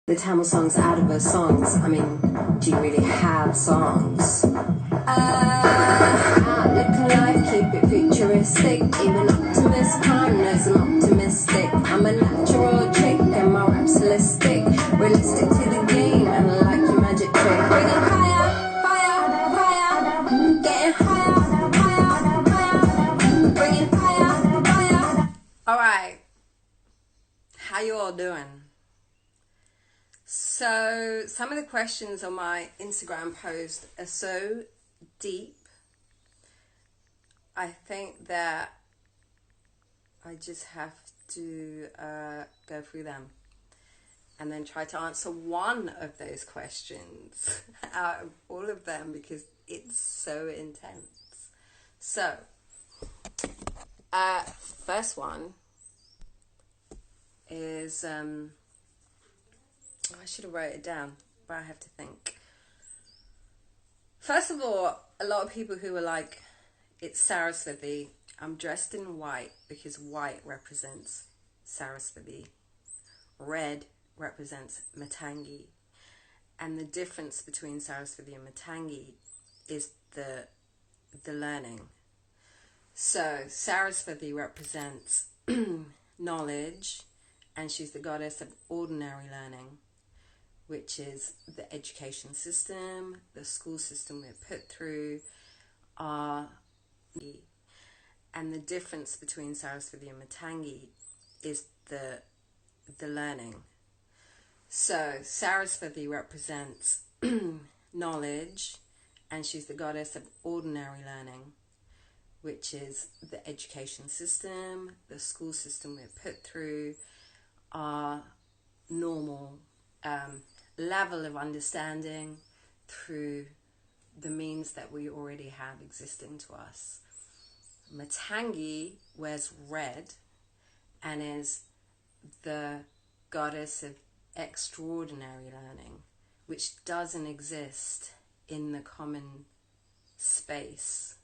The Tamil songs out of her songs. I mean, do you really have songs? Outlook on life, keep it futuristic. Even Optimus Prime knows I'm optimistic. I'm a natural chick and my rap's holistic. Realistic to the game and I like your magic trick. Bringing higher, higher, higher. Getting higher, higher, higher. Bringing higher, higher. Alright, how you all doing? So, some of the questions on my Instagram post are so deep. I think that I just have to go through them and then try to answer one of those questions out of all of them because it's so intense. So, first one is... I should have wrote it down, but I have to think. First of all, a lot of people who were like, it's Saraswati. I'm dressed in white because white represents Saraswati. Red represents Matangi. And the difference between Saraswati and Matangi is the learning. So Saraswati represents knowledge, and she's the goddess of ordinary learning, which is the education system, the school system we're put through, and the difference between Saraswati and Matangi is the learning. So Saraswati represents knowledge, and she's the goddess of ordinary learning, which is the education system, the school system we're put through, our normal level of understanding through the means that we already have existing to us. Matangi wears red and is the goddess of extraordinary learning, which doesn't exist in the common space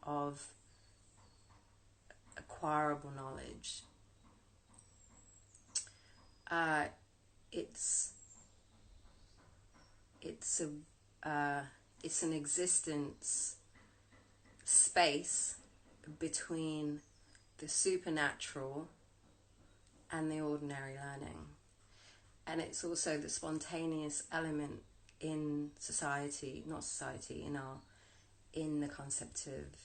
of acquirable knowledge. It's an existence space between the supernatural and the ordinary learning, and it's also the spontaneous element in society, in the concept of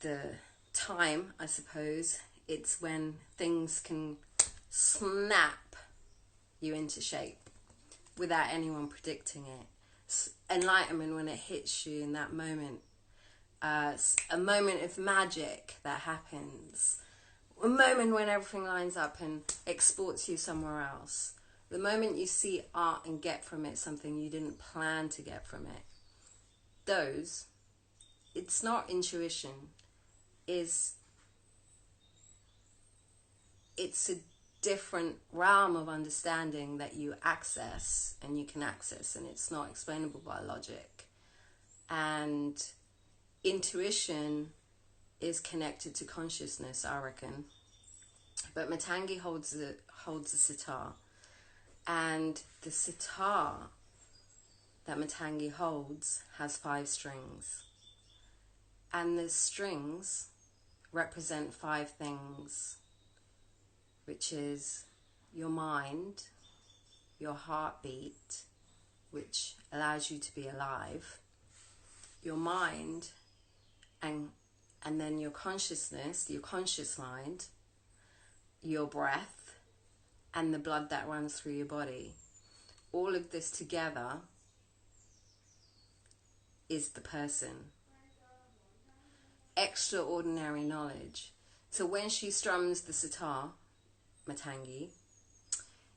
the time, I suppose. It's when things can snap you into shape without anyone predicting it. Enlightenment, when it hits you in that moment, a moment of magic that happens, a moment when everything lines up and exports you somewhere else, the moment you see art and get from it something you didn't plan to get from it. It's not intuition, it's a different realm of understanding that you access, and it's not explainable by logic. And intuition is connected to consciousness, I reckon. But Matangi holds the sitar, and the sitar that Matangi holds has 5 strings, and the strings represent 5 things, which is your mind, your heartbeat, which allows you to be alive, your mind, and then your consciousness, your conscious mind, your breath, and the blood that runs through your body. All of this together is the person. Extraordinary knowledge. So when she strums the sitar, Matangi,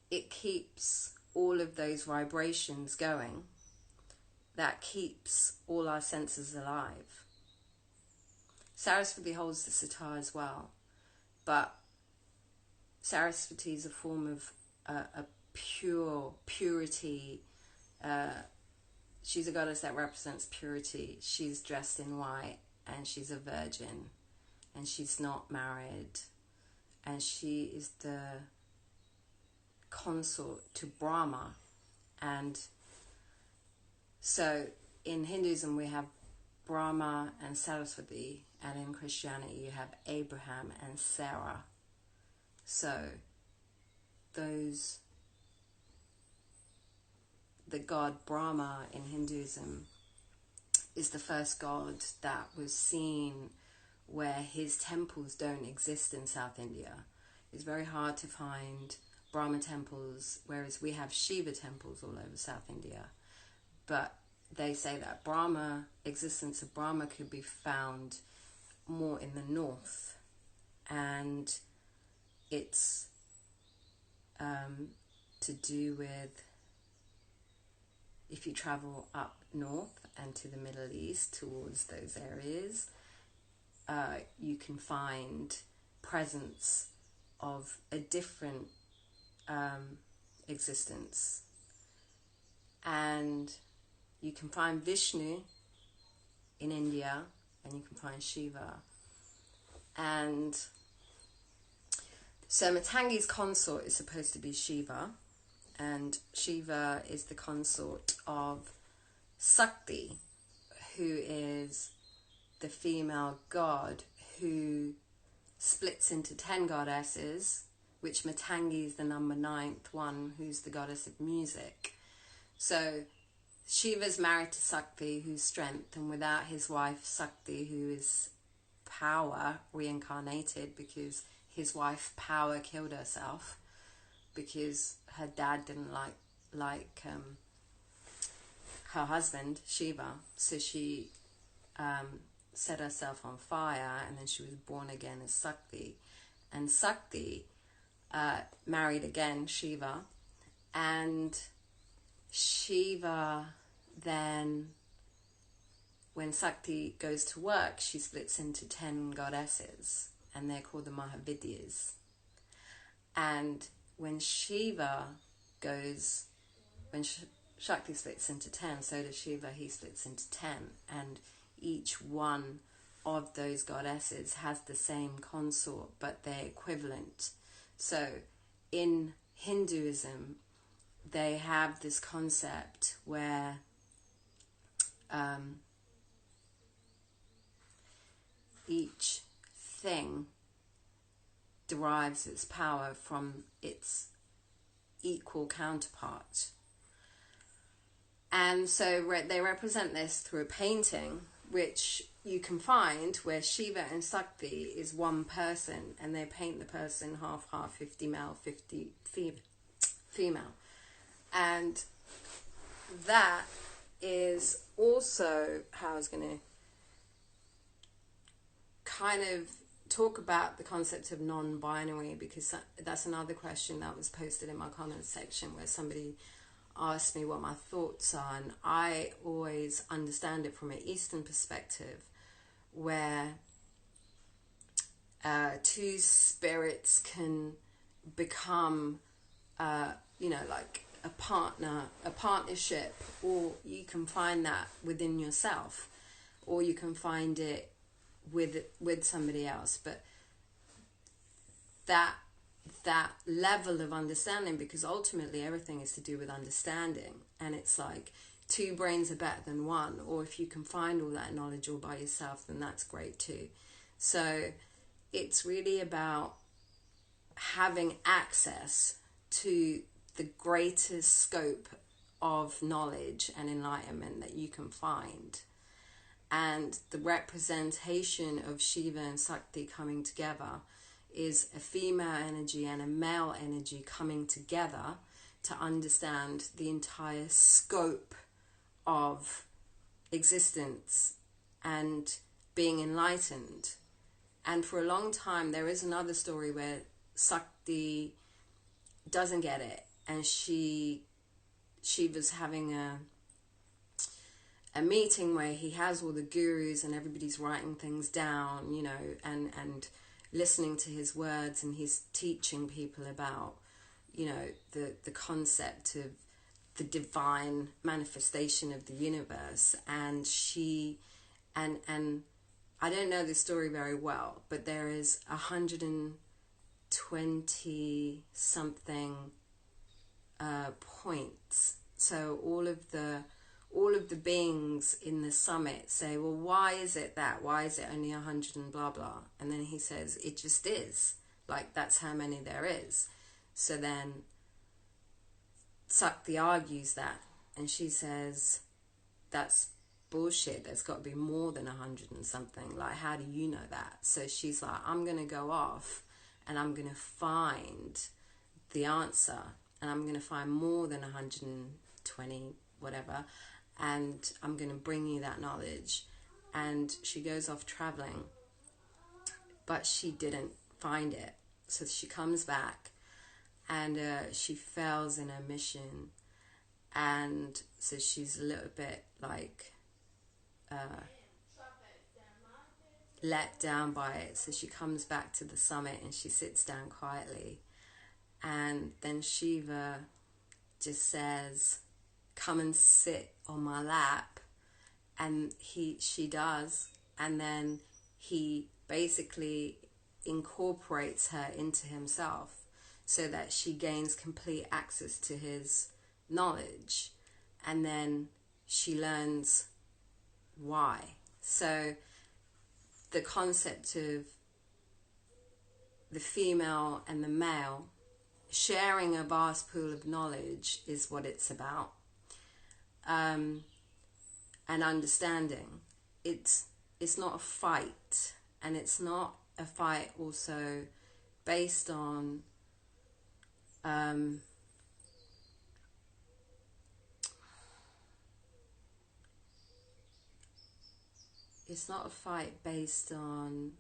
it keeps all of those vibrations going. That keeps all our senses alive. Saraswati holds the sitar as well, but Saraswati is a form of a purity. She's a goddess that represents purity. She's dressed in white, and she's a virgin, and she's not married, and she is the consort to Brahma. And so in Hinduism we have Brahma and Saraswati, and in Christianity you have Abraham and Sarah. So the god Brahma in Hinduism is the first god that was seen where his temples don't exist in South India. It's very hard to find Brahma temples, whereas we have Shiva temples all over South India. But they say that existence of Brahma could be found more in the north, and it's to do with, if you travel up north and to the Middle East towards those areas, you can find presence of a different existence. And you can find Vishnu in India, and you can find Shiva. And so Matangi's consort is supposed to be Shiva, and Shiva is the consort of Sakti, who is the female god who splits into 10 goddesses, which Matangi is the number 9th one, who's the goddess of music. So Shiva's married to Sakti, who's strength, and without his wife Sakti, who is power reincarnated, because his wife Power killed herself because her dad didn't like her husband Shiva, so she set herself on fire, and then she was born again as Sakti. And Sakti married again Shiva, and Shiva then, when Sakti goes to work, she splits into 10 goddesses, and they're called the Mahavidyas. And when Shakti splits into 10, so does Shiva, he splits into 10. And each one of those goddesses has the same consort, but they're equivalent. So in Hinduism, they have this concept where each thing derives its power from its equal counterpart. And so they represent this through a painting, which you can find, where Shiva and Sakti is one person, and they paint the person half, 50 male, 50 female. And that is also how I was going to kind of talk about the concept of non-binary, because that's another question that was posted in my comments section, where somebody asked me what my thoughts are, and I always understand it from an Eastern perspective, where two spirits can become like a partnership, or you can find that within yourself, or you can find it with somebody else. But that level of understanding, because ultimately everything is to do with understanding, and it's like two brains are better than one, or if you can find all that knowledge all by yourself, then that's great too. So it's really about having access to the greatest scope of knowledge and enlightenment that you can find. And the representation of Shiva and Sakti coming together is a female energy and a male energy coming together to understand the entire scope of existence and being enlightened. And for a long time, there is another story where Sakti doesn't get it, and she was having a meeting where he has all the gurus and everybody's writing things down, and listening to his words, and he's teaching people about, the concept of the divine manifestation of the universe. And and I don't know the story very well, but there is 120 something points. So all of the beings in the summit say, well, why is it only 100 and blah blah? And then he says, it just is. Like, that's how many there is. So then Sakti argues that, and she says, that's bullshit. There's got to be more than 100 and something. Like, how do you know that? So she's like, I'm going to go off and I'm going to find the answer, and I'm going to find more than 120, whatever, and I'm going to bring you that knowledge. And she goes off traveling, but she didn't find it. So she comes back, and she fails in her mission, and so she's a little bit like let down by it. So she comes back to the summit and she sits down quietly, and then Shiva just says, come and sit on my lap. And she does, and then he basically incorporates her into himself so that she gains complete access to his knowledge, and then she learns why. So the concept of the female and the male sharing a vast pool of knowledge is what it's about. And understanding, it's not a fight, and it's not a fight also based on it's not a fight based on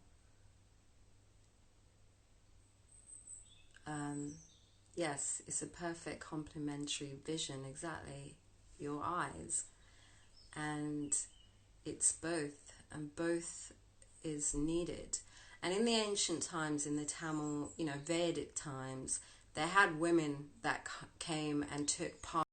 yes, it's a perfect complementary vision, exactly, your eyes. And it's both, and both is needed. And in the ancient times, in the Tamil, Vedic times, they had women that came and took part